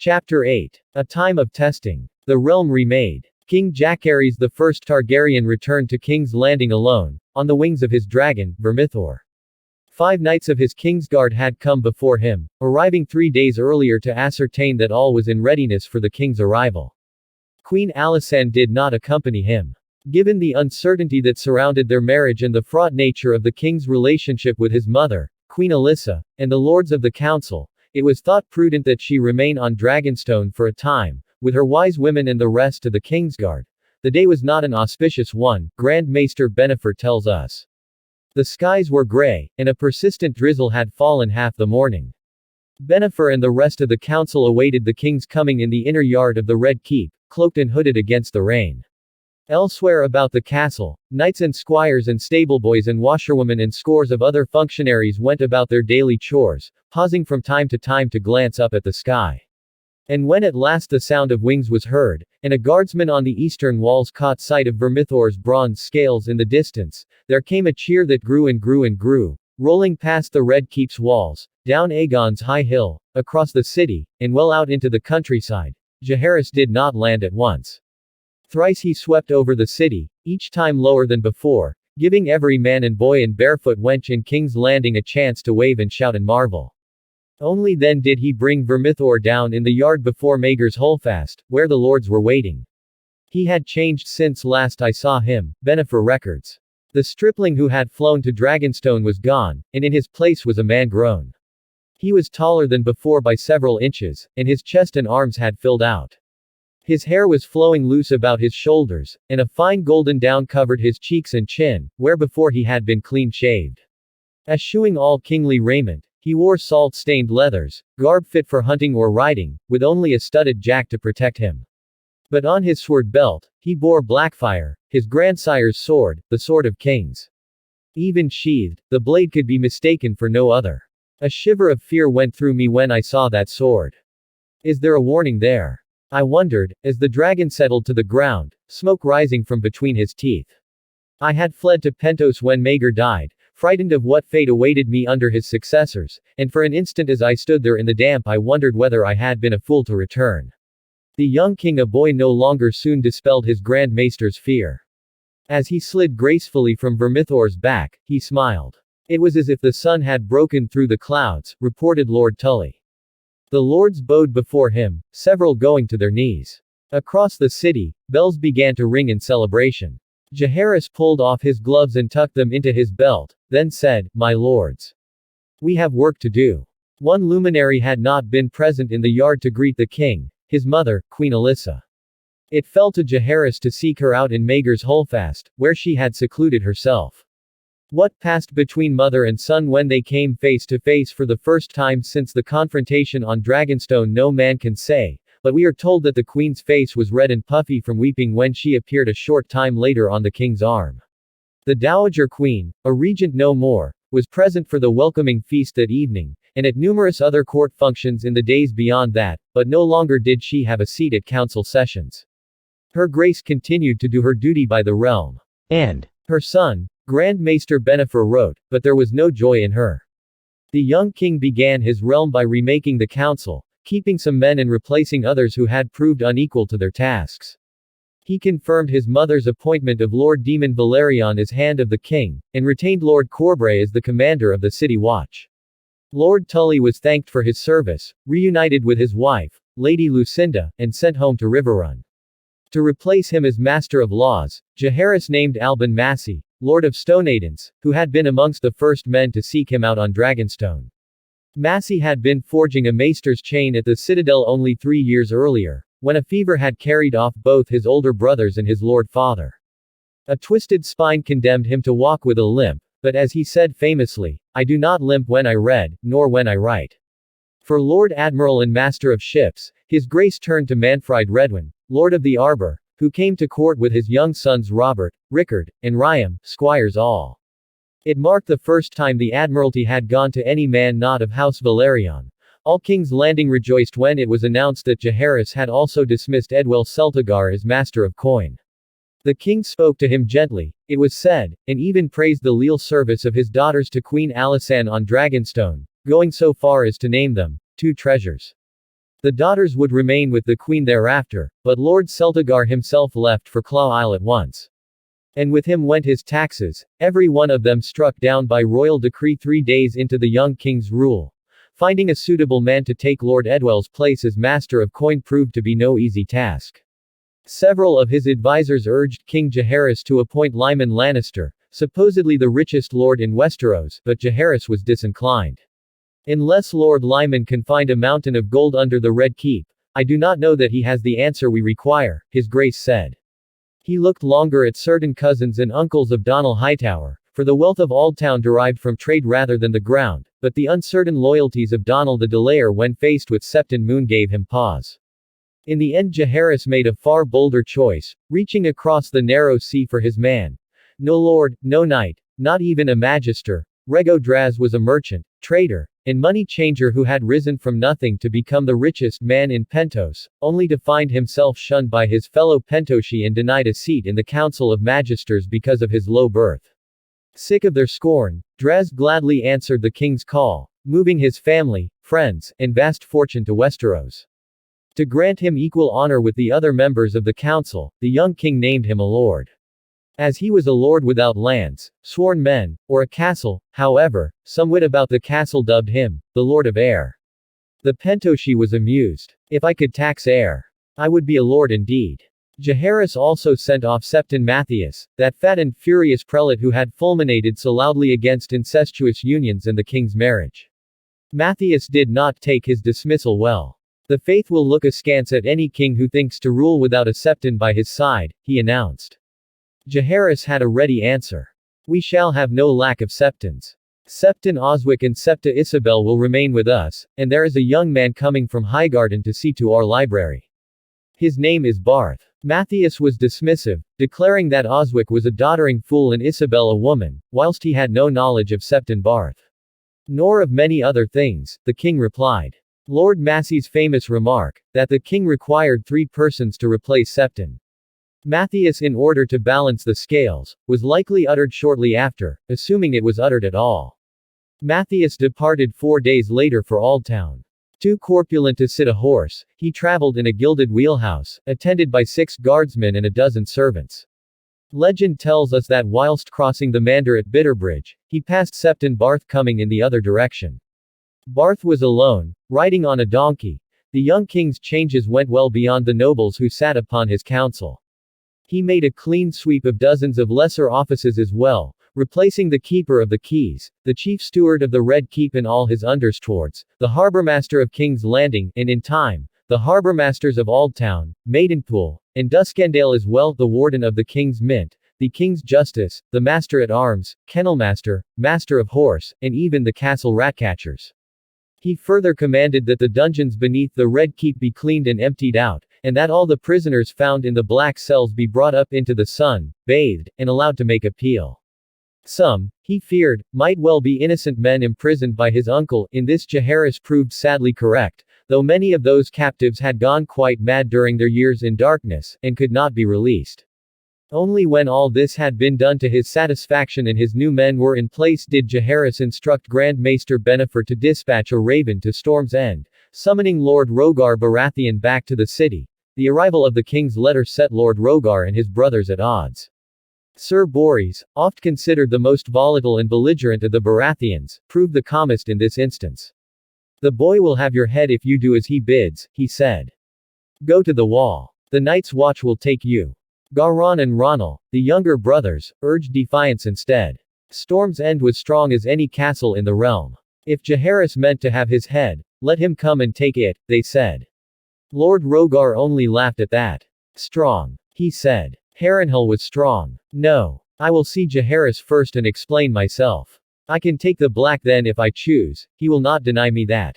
Chapter 8. A Time of Testing. The Realm Remade. King Jacaerys I Targaryen returned to King's Landing alone, on the wings of his dragon, Vermithor. 5 knights of his Kingsguard had come before him, arriving 3 days earlier to ascertain that all was in readiness for the king's arrival. Queen Alysanne did not accompany him. Given the uncertainty that surrounded their marriage and the fraught nature of the king's relationship with his mother, Queen Alyssa, and the lords of the council, it was thought prudent that she remain on Dragonstone for a time, with her wise women and the rest of the Kingsguard. The day was not an auspicious one, Grand Maester Benefer tells us. The skies were gray, and a persistent drizzle had fallen half the morning. Benefer and the rest of the council awaited the king's coming in the inner yard of the Red Keep, cloaked and hooded against the rain. Elsewhere about the castle, knights and squires and stableboys and washerwomen and scores of other functionaries went about their daily chores, pausing from time to glance up at the sky. And when at last the sound of wings was heard, and a guardsman on the eastern walls caught sight of Vermithor's bronze scales in the distance, there came a cheer that grew and grew and grew, rolling past the Red Keep's walls, down Aegon's high hill, across the city, and well out into the countryside. Jaehaerys did not land at once. Thrice he swept over the city, each time lower than before, giving every man and boy and barefoot wench in King's Landing a chance to wave and shout and marvel. Only then did he bring Vermithor down in the yard before Maegor's Holdfast, where the lords were waiting. He had changed since last I saw him, Benefer records. The stripling who had flown to Dragonstone was gone, and in his place was a man grown. He was taller than before by several inches, and his chest and arms had filled out. His hair was flowing loose about his shoulders, and a fine golden down covered his cheeks and chin, where before he had been clean shaved. Eschewing all kingly raiment, he wore salt-stained leathers, garb fit for hunting or riding, with only a studded jack to protect him. But on his sword belt, he bore Blackfire, his grandsire's sword, the sword of kings. Even sheathed, the blade could be mistaken for no other. A shiver of fear went through me when I saw that sword. Is there a warning there? I wondered, as the dragon settled to the ground, smoke rising from between his teeth. I had fled to Pentos when Maegor died, frightened of what fate awaited me under his successors, and for an instant as I stood there in the damp I wondered whether I had been a fool to return. The young king a boy no longer soon dispelled his Grand Maester's fear. As he slid gracefully from Vermithor's back, he smiled. It was as if the sun had broken through the clouds, reported Lord Tully. The lords bowed before him, several going to their knees. Across the city, bells began to ring in celebration. Jaehaerys pulled off his gloves and tucked them into his belt, then said, "My lords. We have work to do." One luminary had not been present in the yard to greet the king, his mother, Queen Alyssa. It fell to Jaehaerys to seek her out in Maegor's Holdfast, where she had secluded herself. What passed between mother and son when they came face to face for the first time since the confrontation on Dragonstone no man can say, but we are told that the queen's face was red and puffy from weeping when she appeared a short time later on the king's arm. The dowager queen, a regent no more, was present for the welcoming feast that evening, and at numerous other court functions in the days beyond that, but no longer did she have a seat at council sessions. Her grace continued to do her duty by the realm. And her son, Grand Maester Benefer wrote, but there was no joy in her. The young king began his realm by remaking the council, keeping some men and replacing others who had proved unequal to their tasks. He confirmed his mother's appointment of Lord Daemon Valerion as Hand of the King, and retained Lord Corbray as the commander of the city watch. Lord Tully was thanked for his service, reunited with his wife, Lady Lucinda, and sent home to Riverrun. To replace him as Master of Laws, Jaehaerys named Alban Massey, Lord of Stoneadens, who had been amongst the first men to seek him out on Dragonstone. Massey had been forging a maester's chain at the Citadel only 3 years earlier, when a fever had carried off both his older brothers and his lord father. A twisted spine condemned him to walk with a limp, but as he said famously, "I do not limp when I read, nor when I write." For Lord Admiral and Master of Ships, his grace turned to Manfred Redwyn, Lord of the Arbor, who came to court with his young sons Robert, Rickard, and Ryam, squires all. It marked the first time the Admiralty had gone to any man not of House Valerion. All King's Landing rejoiced when it was announced that Jaehaerys had also dismissed Edwell Celtigar as Master of Coin. The king spoke to him gently, it was said, and even praised the leal service of his daughters to Queen Alysanne on Dragonstone, going so far as to name them, 2 treasures. The daughters would remain with the queen thereafter, but Lord Celtigar himself left for Claw Isle at once. And with him went his taxes, every one of them struck down by royal decree 3 days into the young king's rule. Finding a suitable man to take Lord Edwell's place as master of coin proved to be no easy task. Several of his advisors urged King Jaehaerys to appoint Lyman Lannister, supposedly the richest lord in Westeros, but Jaehaerys was disinclined. Unless Lord Lyman can find a mountain of gold under the Red Keep, I do not know that he has the answer we require, His Grace said. He looked longer at certain cousins and uncles of Donal Hightower, for the wealth of Aldtown derived from trade rather than the ground, but the uncertain loyalties of Donal the Delayer when faced with Septon Moon gave him pause. In the end Jaehaerys made a far bolder choice, reaching across the narrow sea for his man. No lord, no knight, not even a magister, Rego Draz was a merchant, trader, and money changer who had risen from nothing to become the richest man in Pentos, only to find himself shunned by his fellow Pentoshi and denied a seat in the Council of Magisters because of his low birth. Sick of their scorn, Draz gladly answered the king's call, moving his family, friends, and vast fortune to Westeros. To grant him equal honor with the other members of the council, the young king named him a lord. As he was a lord without lands, sworn men, or a castle, however, some wit about the castle dubbed him, the Lord of Air. The Pentoshi was amused. If I could tax air, I would be a lord indeed. Jaehaerys also sent off Septon Matthias, that fat and furious prelate who had fulminated so loudly against incestuous unions and the king's marriage. Matthias did not take his dismissal well. The faith will look askance at any king who thinks to rule without a Septon by his side, he announced. Jaehaerys had a ready answer. We shall have no lack of Septons. Septon Oswick and Septa Isabel will remain with us, and there is a young man coming from Highgarden to see to our library. His name is Barth. Matthias was dismissive, declaring that Oswick was a doddering fool and Isabel a woman, whilst he had no knowledge of Septon Barth. Nor of many other things, the king replied. Lord Massey's famous remark, that the king required 3 persons to replace Septon Matthias in order to balance the scales, was likely uttered shortly after, assuming it was uttered at all. Matthias departed 4 days later for Aldtown. Too corpulent to sit a horse, he traveled in a gilded wheelhouse, attended by 6 guardsmen and a dozen servants. Legend tells us that whilst crossing the Mander at Bitterbridge, he passed Septon Barth coming in the other direction. Barth was alone, riding on a donkey. The young king's changes went well beyond the nobles who sat upon his council. He made a clean sweep of dozens of lesser offices as well, replacing the Keeper of the Keys, the Chief Steward of the Red Keep and all his understewards, the Harbourmaster of King's Landing, and in time, the Harbourmasters of Aldtown, Maidenpool, and Duskendale as well, the Warden of the King's Mint, the King's Justice, the Master-at-Arms, Kennelmaster, Master of Horse, and even the Castle Ratcatchers. He further commanded that the dungeons beneath the Red Keep be cleaned and emptied out, and that all the prisoners found in the black cells be brought up into the sun, bathed, and allowed to make appeal. Some, he feared, might well be innocent men imprisoned by his uncle. In this Jaehaerys proved sadly correct, though many of those captives had gone quite mad during their years in darkness, and could not be released. Only when all this had been done to his satisfaction and his new men were in place did Jaehaerys instruct Grand Maester Bennifer to dispatch a raven to Storm's End, summoning Lord Rogar Baratheon back to the city. The arrival of the king's letter set Lord Rogar and his brothers at odds. Sir Borys, oft considered the most volatile and belligerent of the Baratheons, proved the calmest in this instance. The boy will have your head if you do as he bids, he said. Go to the wall. The Night's Watch will take you. Garon and Ronal, the younger brothers, urged defiance instead. Storm's End was strong as any castle in the realm. If Jaehaerys meant to have his head, let him come and take it, they said. Lord Rogar only laughed at that. Strong, he said. Harrenhal was strong. No. I will see Jaehaerys first and explain myself. I can take the black then if I choose, he will not deny me that.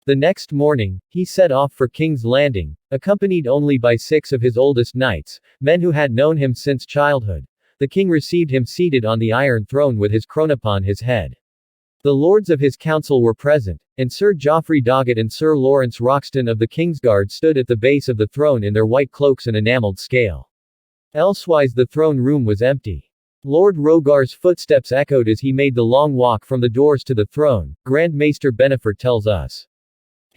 The next morning, he set off for King's Landing, accompanied only by 6 of his oldest knights, men who had known him since childhood. The king received him seated on the Iron Throne with his crown upon his head. The lords of his council were present, and Sir Joffrey Doggett and Sir Lawrence Roxton of the Kingsguard stood at the base of the throne in their white cloaks and enameled scale. Elsewise the throne room was empty. Lord Rogar's footsteps echoed as he made the long walk from the doors to the throne, Grand Maester Bennifer tells us.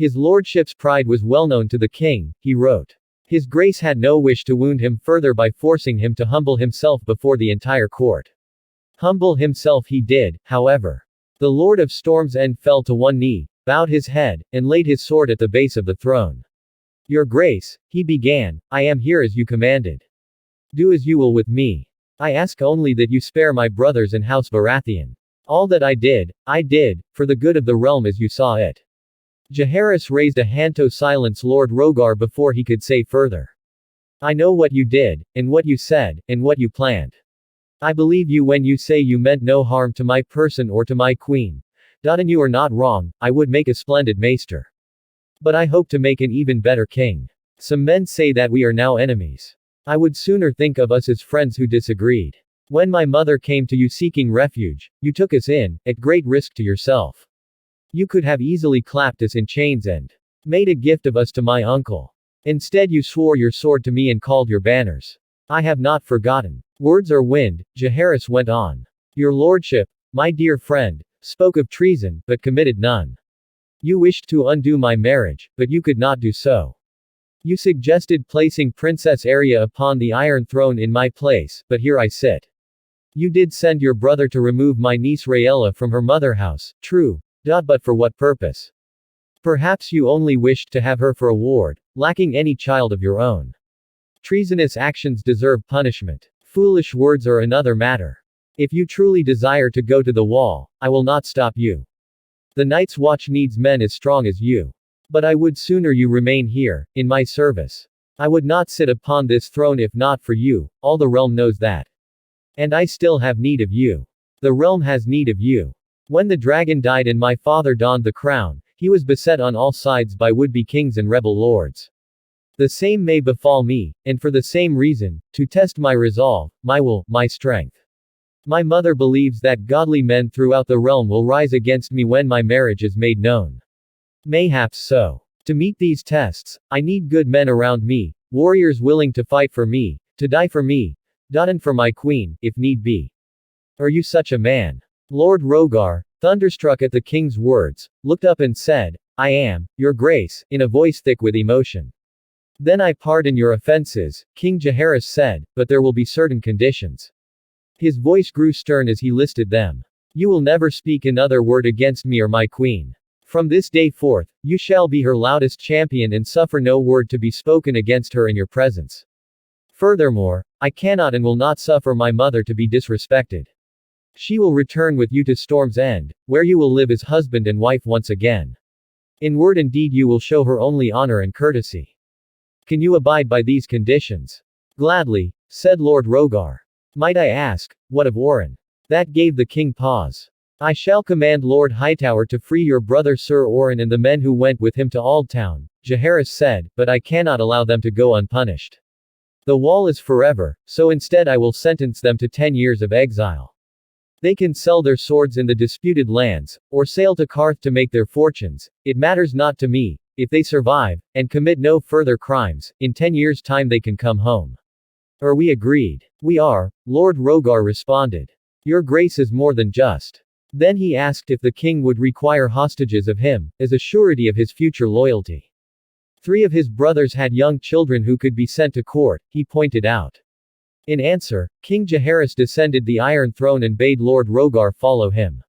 His lordship's pride was well known to the king, he wrote. His grace had no wish to wound him further by forcing him to humble himself before the entire court. Humble himself he did, however. The Lord of Storm's End fell to one knee, bowed his head, and laid his sword at the base of the throne. Your Grace, he began, I am here as you commanded. Do as you will with me. I ask only that you spare my brothers and House Baratheon. All that I did, for the good of the realm as you saw it. Jaehaerys raised a hand to silence Lord Rogar before he could say further. I know what you did, and what you said, and what you planned. I believe you when you say you meant no harm to my person or to my queen. And you are not wrong, I would make a splendid maester. But I hope to make an even better king. Some men say that we are now enemies. I would sooner think of us as friends who disagreed. When my mother came to you seeking refuge, you took us in, at great risk to yourself. You could have easily clapped us in chains and made a gift of us to my uncle. Instead you swore your sword to me and called your banners. I have not forgotten. Words are wind, Jaehaerys went on. Your lordship, my dear friend, spoke of treason, but committed none. You wished to undo my marriage, but you could not do so. You suggested placing Princess Arya upon the Iron Throne in my place, but here I sit. You did send your brother to remove my niece Rhaella from her mother house, true. But for what purpose? Perhaps you only wished to have her for a ward, lacking any child of your own. Treasonous actions deserve punishment. Foolish words are another matter. If you truly desire to go to the wall, I will not stop you. The Night's Watch needs men as strong as you. But I would sooner you remain here, in my service. I would not sit upon this throne if not for you, all the realm knows that. And I still have need of you. The realm has need of you. When the dragon died and my father donned the crown, he was beset on all sides by would-be kings and rebel lords. The same may befall me, and for the same reason, to test my resolve, my will, my strength. My mother believes that godly men throughout the realm will rise against me when my marriage is made known. Mayhaps so. To meet these tests, I need good men around me, warriors willing to fight for me, to die for me, and for my queen, if need be. Are you such a man? Lord Rogar, thunderstruck at the king's words, looked up and said, I am, your grace, in a voice thick with emotion. Then I pardon your offenses, King Jaehaerys said, but there will be certain conditions. His voice grew stern as he listed them. You will never speak another word against me or my queen. From this day forth, you shall be her loudest champion and suffer no word to be spoken against her in your presence. Furthermore, I cannot and will not suffer my mother to be disrespected. She will return with you to Storm's End, where you will live as husband and wife once again. In word and deed you will show her only honor and courtesy. Can you abide by these conditions? Gladly, said Lord Rogar. Might I ask, what of Oren? That gave the king pause. I shall command Lord Hightower to free your brother Sir Oren and the men who went with him to Aldtown, Jaehaerys said, but I cannot allow them to go unpunished. The wall is forever, so instead I will sentence them to 10 years of exile. They can sell their swords in the disputed lands, or sail to Karth to make their fortunes, it matters not to me, if they survive, and commit no further crimes, in 10 years' time they can come home. Are we agreed? We are, Lord Rogar responded. Your grace is more than just. Then he asked if the king would require hostages of him, as a surety of his future loyalty. 3 of his brothers had young children who could be sent to court, he pointed out. In answer, King Jaehaerys descended the Iron Throne and bade Lord Rogar follow him.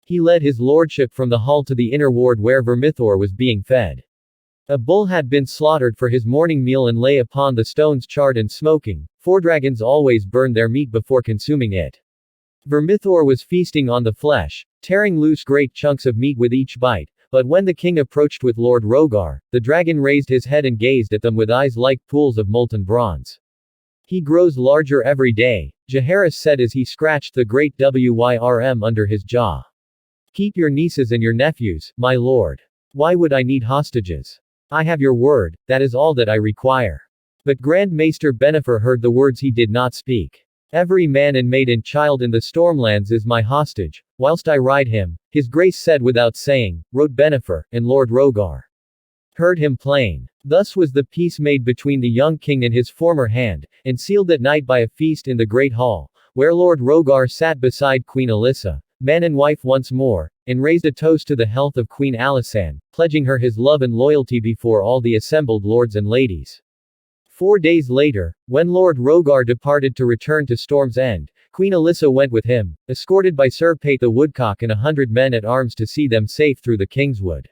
He led his lordship from the hall to the inner ward where Vermithor was being fed. A bull had been slaughtered for his morning meal and lay upon the stones charred and smoking, for dragons always burned their meat before consuming it. Vermithor was feasting on the flesh, tearing loose great chunks of meat with each bite, but when the king approached with Lord Rogar, the dragon raised his head and gazed at them with eyes like pools of molten bronze. He grows larger every day, Jaehaerys said as he scratched the great wyrm under his jaw. Keep your nieces and your nephews, my lord. Why would I need hostages? I have your word, that is all that I require. But Grand Maester Benefer heard the words he did not speak. Every man and maid and child in the Stormlands is my hostage, whilst I ride him, his grace said without saying, wrote Benefer, and Lord Rogar heard him plain. Thus was the peace made between the young king and his former hand, and sealed that night by a feast in the great hall, where Lord Rogar sat beside Queen Alyssa, man and wife once more, and raised a toast to the health of Queen Alysanne, pledging her his love and loyalty before all the assembled lords and ladies. 4 days later, when Lord Rogar departed to return to Storm's End, Queen Alyssa went with him, escorted by Sir Pate the Woodcock and 100 men at arms to see them safe through the Kingswood.